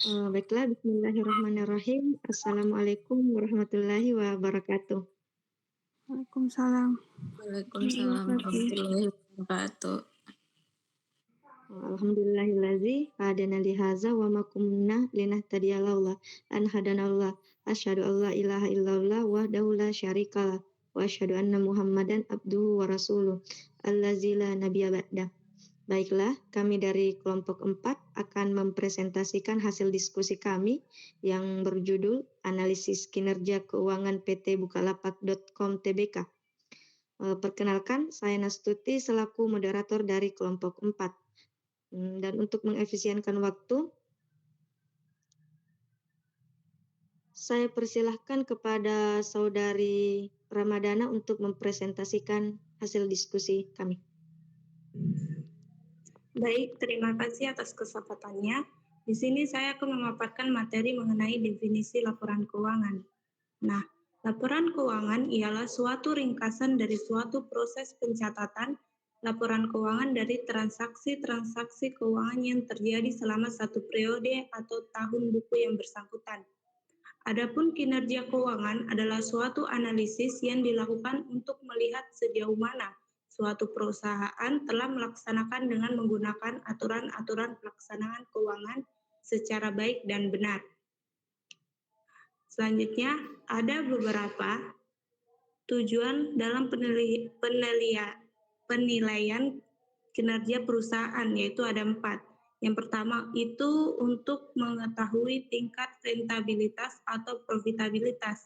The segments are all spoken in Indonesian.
Baiklah, bismillahirrahmanirrahim. Assalamualaikum warahmatullahi wabarakatuh. Waalaikumsalam. Waalaikumsalam warahmatullahi wabarakatuh. Alhamdulillahillazi hadana li hadza wa ma kunna linahtadiya laula an hadanallah. Asyhadu an la ilaha illallah wahdahu la syarikalah wa asyhadu anna Muhammadan abduhu wa rasuluh allazi la nabiyya ba'dah. Baiklah, kami dari kelompok 4 akan mempresentasikan hasil diskusi kami yang berjudul Analisis Kinerja Keuangan PT Bukalapak.com Tbk. Perkenalkan, saya Nastuti selaku moderator dari kelompok 4. Dan untuk mengefisienkan waktu, saya persilahkan kepada Saudari Ramadana untuk mempresentasikan hasil diskusi kami. Baik, terima kasih atas kesempatannya. Di sini saya akan memaparkan materi mengenai definisi laporan keuangan. Nah, laporan keuangan ialah suatu ringkasan dari suatu proses pencatatan laporan keuangan dari transaksi-transaksi keuangan yang terjadi selama satu periode atau tahun buku yang bersangkutan. Adapun kinerja keuangan adalah suatu analisis yang dilakukan untuk melihat sejauh mana suatu perusahaan telah melaksanakan dengan menggunakan aturan-aturan pelaksanaan keuangan secara baik dan benar. Selanjutnya, ada beberapa tujuan dalam penilaian kinerja perusahaan, yaitu ada 4. Yang pertama itu untuk mengetahui tingkat rentabilitas atau profitabilitas.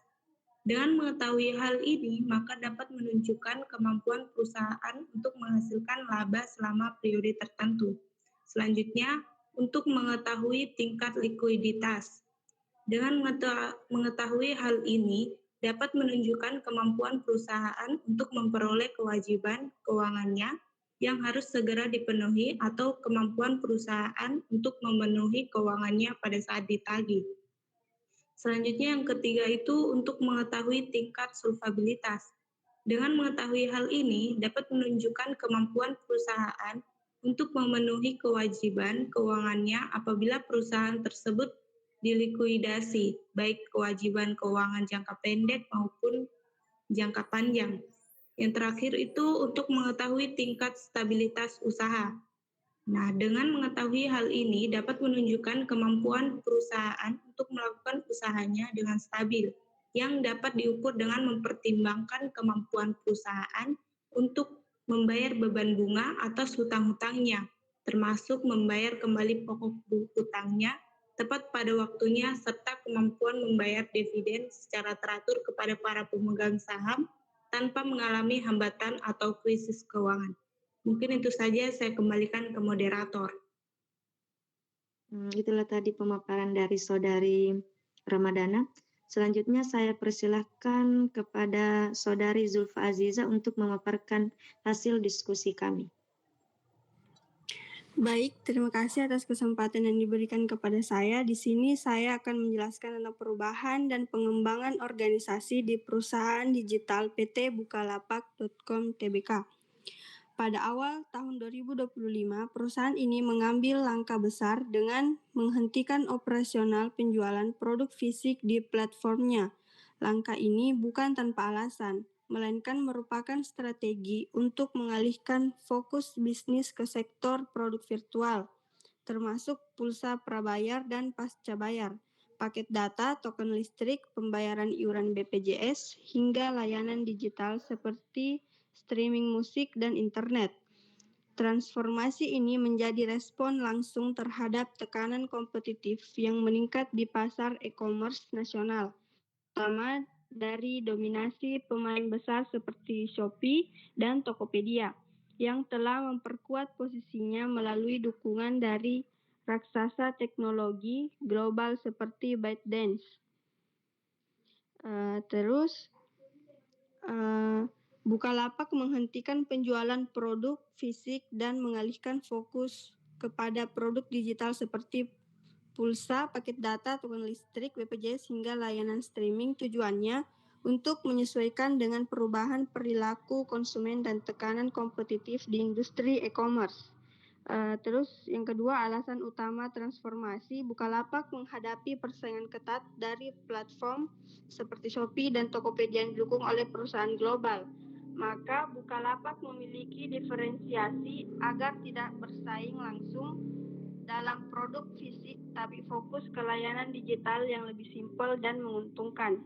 Dengan mengetahui hal ini, maka dapat menunjukkan kemampuan perusahaan untuk menghasilkan laba selama periode tertentu. Selanjutnya, untuk mengetahui tingkat likuiditas. Dengan mengetahui hal ini, dapat menunjukkan kemampuan perusahaan untuk memperoleh kewajiban keuangannya yang harus segera dipenuhi atau kemampuan perusahaan untuk memenuhi keuangannya pada saat ditagih. Selanjutnya yang ketiga itu untuk mengetahui tingkat solvabilitas. Dengan mengetahui hal ini dapat menunjukkan kemampuan perusahaan untuk memenuhi kewajiban keuangannya apabila perusahaan tersebut dilikuidasi, baik kewajiban keuangan jangka pendek maupun jangka panjang. Yang terakhir itu untuk mengetahui tingkat stabilitas usaha. Nah, dengan mengetahui hal ini dapat menunjukkan kemampuan perusahaan untuk melakukan usahanya dengan stabil, yang dapat diukur dengan mempertimbangkan kemampuan perusahaan untuk membayar beban bunga atas hutang-hutangnya, termasuk membayar kembali pokok hutangnya tepat pada waktunya, serta kemampuan membayar dividen secara teratur kepada para pemegang saham tanpa mengalami hambatan atau krisis keuangan. Mungkin itu saja, saya kembalikan ke moderator. Itulah tadi pemaparan dari Saudari Ramadana. Selanjutnya saya persilahkan kepada Saudari Zulfa Aziza untuk memaparkan hasil diskusi kami. Baik, terima kasih atas kesempatan yang diberikan kepada saya. Di sini saya akan menjelaskan tentang perubahan dan pengembangan organisasi di perusahaan digital PT Bukalapak.com Tbk. Pada awal tahun 2025, perusahaan ini mengambil langkah besar dengan menghentikan operasional penjualan produk fisik di platformnya. Langkah ini bukan tanpa alasan, melainkan merupakan strategi untuk mengalihkan fokus bisnis ke sektor produk virtual, termasuk pulsa prabayar dan pasca bayar, paket data, token listrik, pembayaran iuran BPJS, hingga layanan digital seperti streaming musik dan internet. Transformasi ini menjadi respon langsung terhadap tekanan kompetitif yang meningkat di pasar e-commerce nasional, terutama dari dominasi pemain besar seperti Shopee dan Tokopedia, yang telah memperkuat posisinya melalui dukungan dari raksasa teknologi global seperti ByteDance. Bukalapak menghentikan penjualan produk fisik dan mengalihkan fokus kepada produk digital seperti pulsa, paket data, token listrik, BPJS, hingga layanan streaming. Tujuannya untuk menyesuaikan dengan perubahan perilaku konsumen dan tekanan kompetitif di industri e-commerce. Terus yang kedua, alasan utama transformasi, Bukalapak menghadapi persaingan ketat dari platform seperti Shopee dan Tokopedia yang didukung oleh perusahaan global. Maka Bukalapak memiliki diferensiasi agar tidak bersaing langsung dalam produk fisik, tapi fokus ke layanan digital yang lebih simpel dan menguntungkan.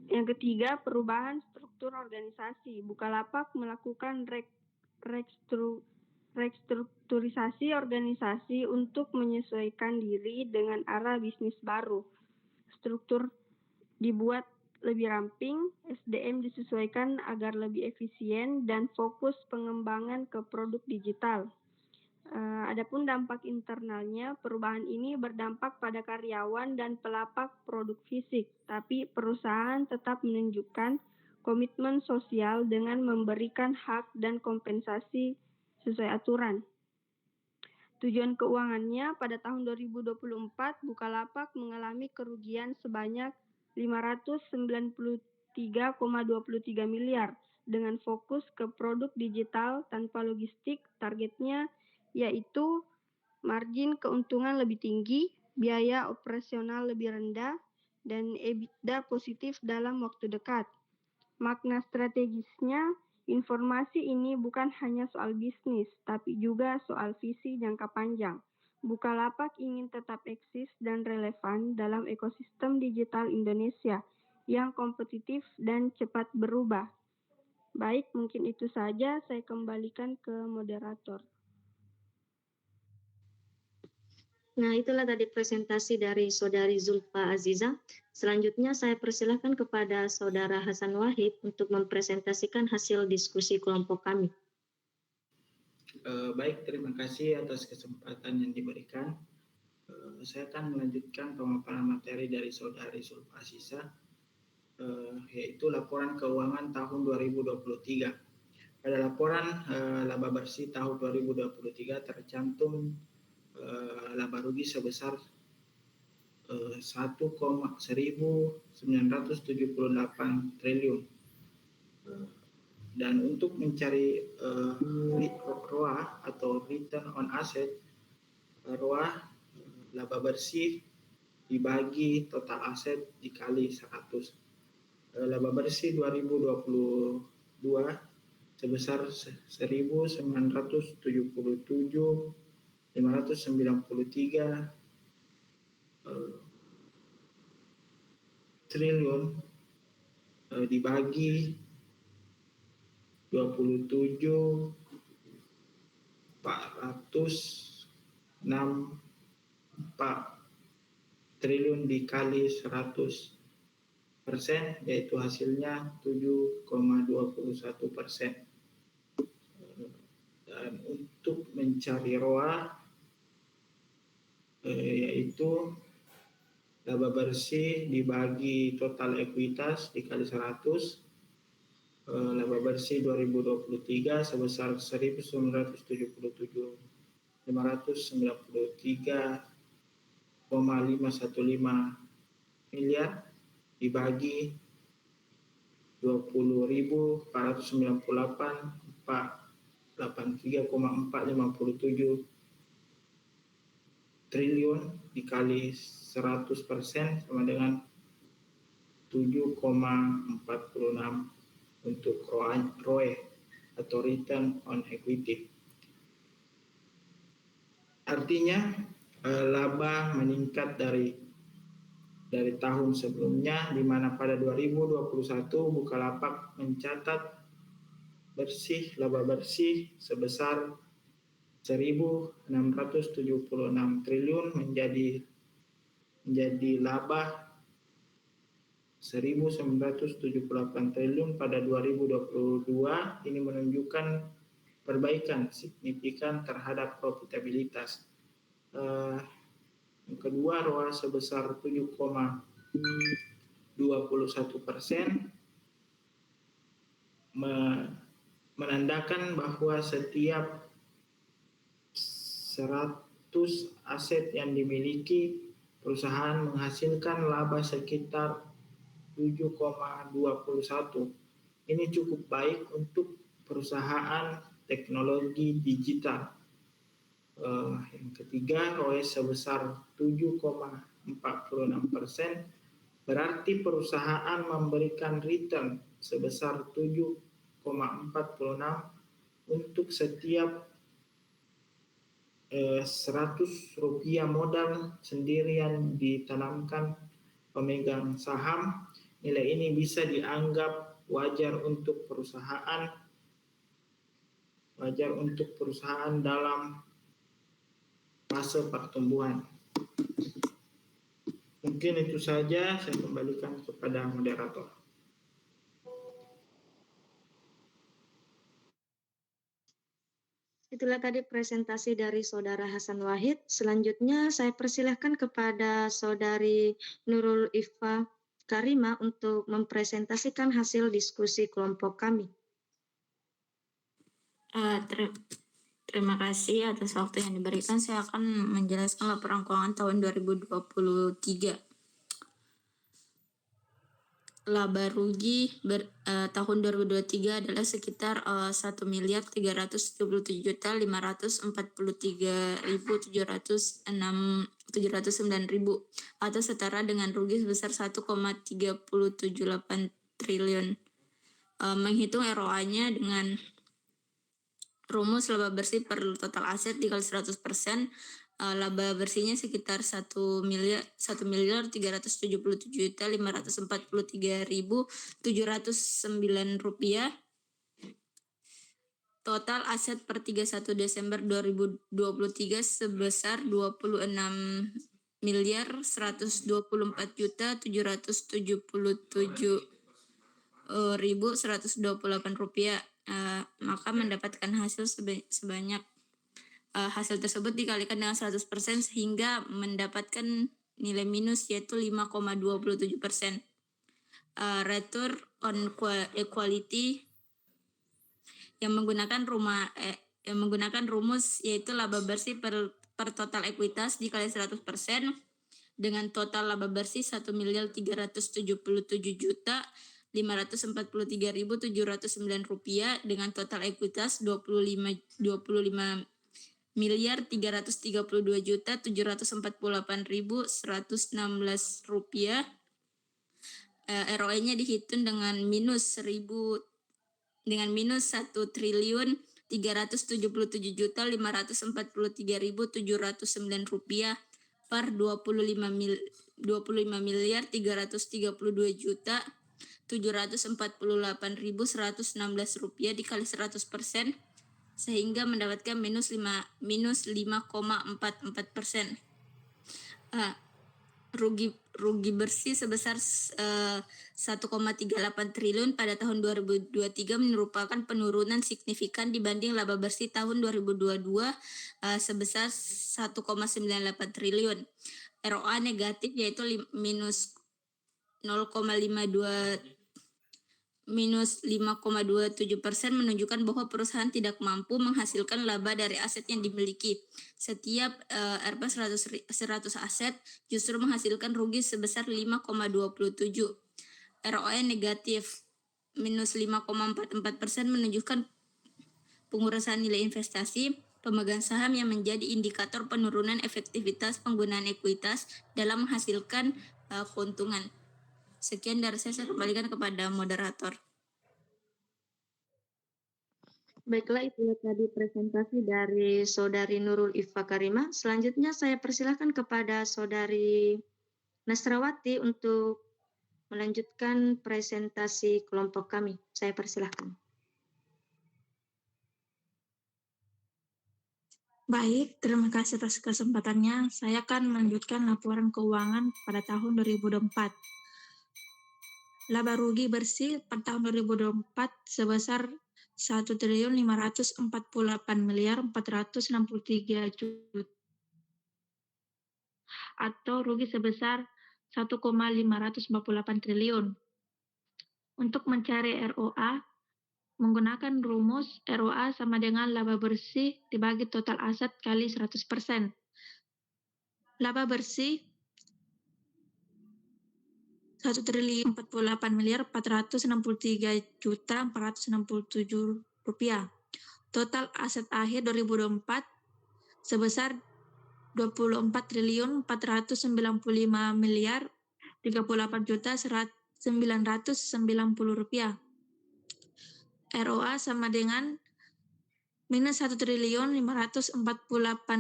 Yang ketiga, perubahan struktur organisasi. Bukalapak melakukan restrukturisasi organisasi untuk menyesuaikan diri dengan arah bisnis baru. Struktur dibuat lebih ramping, SDM disesuaikan agar lebih efisien dan fokus pengembangan ke produk digital. Adapun dampak internalnya, perubahan ini berdampak pada karyawan dan pelapak produk fisik, tapi perusahaan tetap menunjukkan komitmen sosial dengan memberikan hak dan kompensasi sesuai aturan. Tujuan keuangannya, pada tahun 2024, Bukalapak mengalami kerugian sebanyak 593,23 miliar dengan fokus ke produk digital tanpa logistik. Targetnya yaitu margin keuntungan lebih tinggi, biaya operasional lebih rendah, dan EBITDA positif dalam waktu dekat. Makna strategisnya, informasi ini bukan hanya soal bisnis, tapi juga soal visi jangka panjang. Bukalapak ingin tetap eksis dan relevan dalam ekosistem digital Indonesia yang kompetitif dan cepat berubah. Baik, mungkin itu saja. Saya kembalikan ke moderator. Nah, itulah tadi presentasi dari Saudari Zulfa Aziza. Selanjutnya saya persilakan kepada Saudara Hasan Wahid untuk mempresentasikan hasil diskusi kelompok kami. Baik, terima kasih atas kesempatan yang diberikan. Saya akan melanjutkan pemaparan materi dari Saudari Zulfa Aziza, yaitu laporan keuangan tahun 2023. Pada laporan laba bersih tahun 2023 tercantum laba rugi sebesar 1,1978 triliun. Dan untuk mencari ROA atau return on asset, ROA laba bersih dibagi total aset dikali 100. Laba bersih 2022 sebesar 1.977.593 triliun dibagi 27.464 triliun dikali 100%, yaitu hasilnya 7,21%. Dan untuk mencari ROA, yaitu laba bersih dibagi total ekuitas dikali 100. Laba bersih 2023 sebesar 1.977.593,515 miliar dibagi 20.498,457 triliun dikali 100% sama dengan 7,46 untuk ROE atau return on equity. Artinya laba meningkat dari tahun sebelumnya, di mana pada 2021 Bukalapak mencatat laba bersih sebesar 1.676 triliun menjadi laba 1.978 triliun pada 2022. Ini menunjukkan perbaikan signifikan terhadap profitabilitas. Yang kedua, ROA sebesar 7,21% menandakan bahwa setiap 100 aset yang dimiliki perusahaan menghasilkan laba sekitar 7,21. Ini cukup baik untuk perusahaan teknologi digital. Yang ketiga, ROE sebesar 7,46%, berarti perusahaan memberikan return sebesar 7,46 untuk setiap 100 rupiah modal sendiri yang ditanamkan pemegang saham. Nilai ini bisa dianggap wajar untuk perusahaan dalam fase pertumbuhan. Mungkin itu saja, saya kembalikan kepada moderator. Itulah tadi presentasi dari Saudara Hasan Wahid. Selanjutnya saya persilahkan kepada Saudari Nurul Ifa Karima untuk mempresentasikan hasil diskusi kelompok kami. Terima kasih atas waktu yang diberikan. Saya akan menjelaskan laporan keuangan tahun 2023. Laba rugi tahun 2023 adalah sekitar 1.343.543.709.000 atau setara dengan rugi sebesar 1,378 triliun. Menghitung ROA-nya dengan rumus laba bersih per total aset dikali 100%, laba bersihnya sekitar 1.377.543.709 rupiah. Total aset per 31 Desember 2023 sebesar 26.124.777.128 rupiah. Maka mendapatkan hasil sebanyak hasil tersebut dikalikan dengan 100% sehingga mendapatkan nilai minus yaitu 5,27%. Return on equity yang menggunakan rumus yaitu laba bersih per total ekuitas dikali 100% dengan total laba bersih 1.377.543.709 rupiah dengan total ekuitas 25.332.748.116 rupiah. ROE-nya dihitung dengan minus 1.377.543.709 rupiah per 25.332.748.116 rupiah dikali 100% sehingga mendapatkan minus 5,44%. Rugi bersih sebesar 1,38 triliun pada tahun 2023 merupakan penurunan signifikan dibanding laba bersih tahun 2022 sebesar 1,98 triliun. ROA negatif yaitu minus 5,27% menunjukkan bahwa perusahaan tidak mampu menghasilkan laba dari aset yang dimiliki. Setiap Rp 100 aset justru menghasilkan rugi sebesar 5,27. ROE negatif minus 5,44% menunjukkan pengurangan nilai investasi pemegang saham yang menjadi indikator penurunan efektivitas penggunaan ekuitas dalam menghasilkan keuntungan. Sekian dari saya kembalikan kepada moderator. Baiklah, itulah tadi presentasi dari Saudari Nurul Ifa Karima. Selanjutnya saya persilahkan kepada Saudari Nasrawati untuk melanjutkan presentasi kelompok kami. Saya persilahkan. Baik, terima kasih atas kesempatannya. Saya akan melanjutkan laporan keuangan pada tahun 2024. Laba rugi bersih pada tahun 2024 sebesar 1.448.463.000.000 atau rugi sebesar 1,548 triliun. Untuk mencari ROA, menggunakan rumus ROA sama dengan laba bersih dibagi total aset kali 100%. Laba bersih 1.048.463.467 rupiah. Total aset akhir 2024 sebesar 24.495 miliar 38.990 rupiah. ROA sama dengan minus 1.548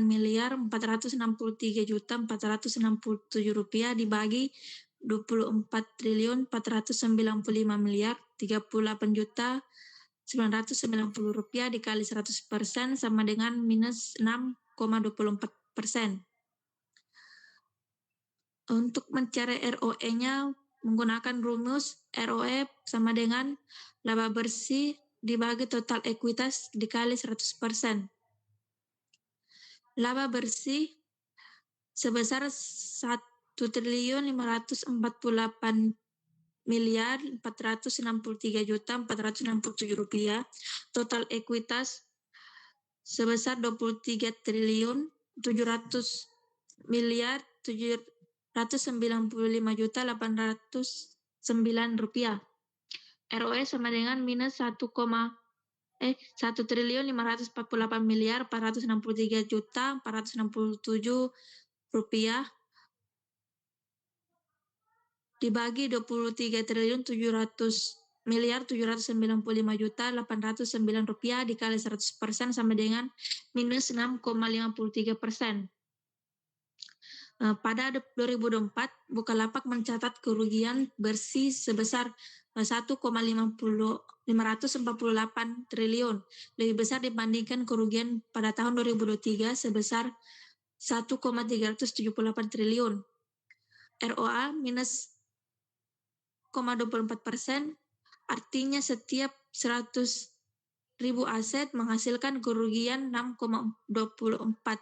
miliar 463.467 rupiah dibagi 24.495 miliar 38.990 rupiah dikali 100% sama dengan minus 6,24%. Untuk mencari ROE-nya menggunakan rumus ROE sama dengan laba bersih dibagi total ekuitas dikali 100%. Laba bersih sebesar 1.548 miliar 463.467 rupiah. Total ekuitas sebesar 23.700 miliar 795.809 rupiah. ROE sama dengan minus 1.548 miliar 463.467 rupiah dibagi 23.700 miliar 795.809 rupiah dikali 100% sama dengan minus 6,53%. Pada 2024, Bukalapak mencatat kerugian bersih sebesar 1,548 triliun, lebih besar dibandingkan kerugian pada tahun 2023 sebesar 1,378 triliun. ROA minus 0,24%, artinya setiap 100.000 aset menghasilkan kerugian 6,24%.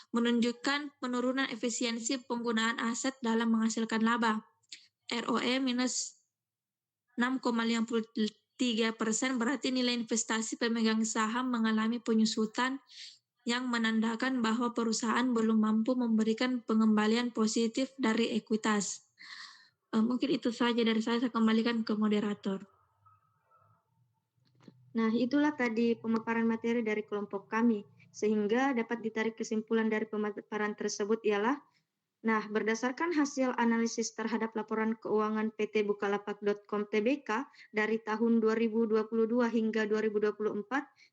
Menunjukkan penurunan efisiensi penggunaan aset dalam menghasilkan laba. ROE minus 6,53% berarti nilai investasi pemegang saham mengalami penyusutan yang menandakan bahwa perusahaan belum mampu memberikan pengembalian positif dari ekuitas. Mungkin itu saja dari saya kembalikan ke moderator. Nah, itulah tadi pemaparan materi dari kelompok kami. Sehingga dapat ditarik kesimpulan dari pemaparan tersebut ialah, nah, berdasarkan hasil analisis terhadap laporan keuangan PT Bukalapak.com Tbk dari tahun 2022 hingga 2024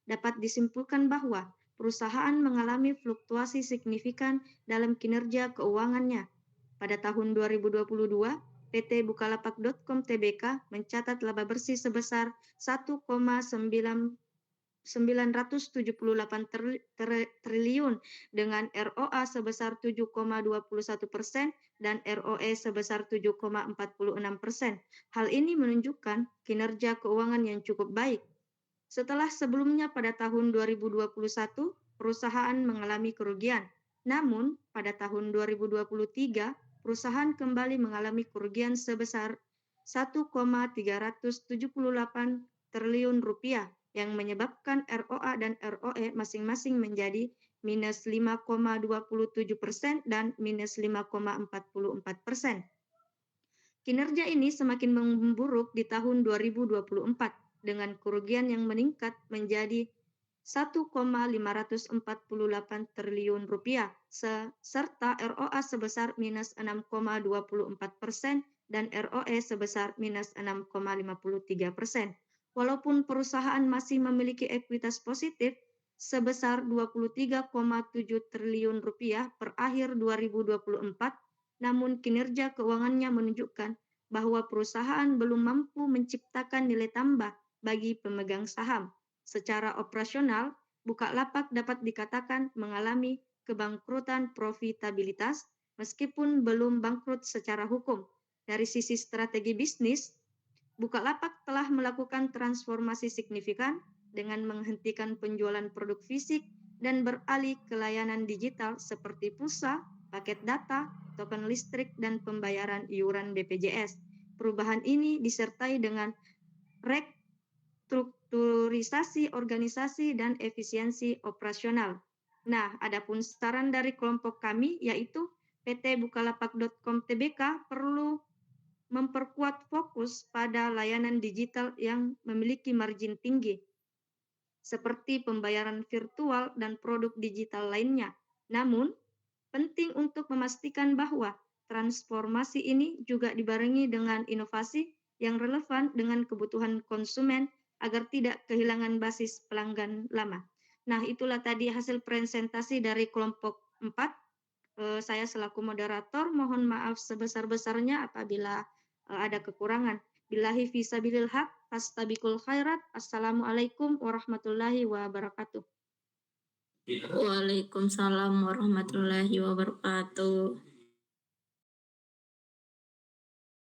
dapat disimpulkan bahwa perusahaan mengalami fluktuasi signifikan dalam kinerja keuangannya. Pada tahun 2022, PT Bukalapak.com Tbk mencatat laba bersih sebesar 1,978 triliun dengan ROA sebesar 7,21% dan ROE sebesar 7,46%. Hal ini menunjukkan kinerja keuangan yang cukup baik. Setelah sebelumnya pada tahun 2021, perusahaan mengalami kerugian. Namun, pada tahun 2023, perusahaan kembali mengalami kerugian sebesar 1,378 triliun rupiah yang menyebabkan ROA dan ROE masing-masing menjadi minus 5,27% dan minus 5,44%. Kinerja ini semakin memburuk di tahun 2024 dengan kerugian yang meningkat menjadi 1,548 triliun rupiah serta ROA sebesar minus 6,24% dan ROE sebesar minus 6,53%. Walaupun perusahaan masih memiliki ekuitas positif sebesar 23,7 triliun rupiah per akhir 2024, namun kinerja keuangannya menunjukkan bahwa perusahaan belum mampu menciptakan nilai tambah bagi pemegang saham. Secara operasional, Bukalapak dapat dikatakan mengalami kebangkrutan profitabilitas meskipun belum bangkrut secara hukum. Dari sisi strategi bisnis, Bukalapak telah melakukan transformasi signifikan dengan menghentikan penjualan produk fisik dan beralih ke layanan digital seperti pulsa, paket data, token listrik, dan pembayaran iuran BPJS. Perubahan ini disertai dengan restrukturisasi organisasi dan efisiensi operasional. Nah, adapun saran dari kelompok kami yaitu PT Bukalapak.com Tbk perlu memperkuat fokus pada layanan digital yang memiliki margin tinggi, seperti pembayaran virtual dan produk digital lainnya. Namun, penting untuk memastikan bahwa transformasi ini juga dibarengi dengan inovasi yang relevan dengan kebutuhan konsumen agar tidak kehilangan basis pelanggan lama. Nah, itulah tadi hasil presentasi dari kelompok 4. Saya selaku moderator mohon maaf sebesar-besarnya apabila ada kekurangan. Billahi fisabilil haq, fastabiqul khairat. Assalamualaikum warahmatullahi wabarakatuh. Waalaikumsalam warahmatullahi wabarakatuh.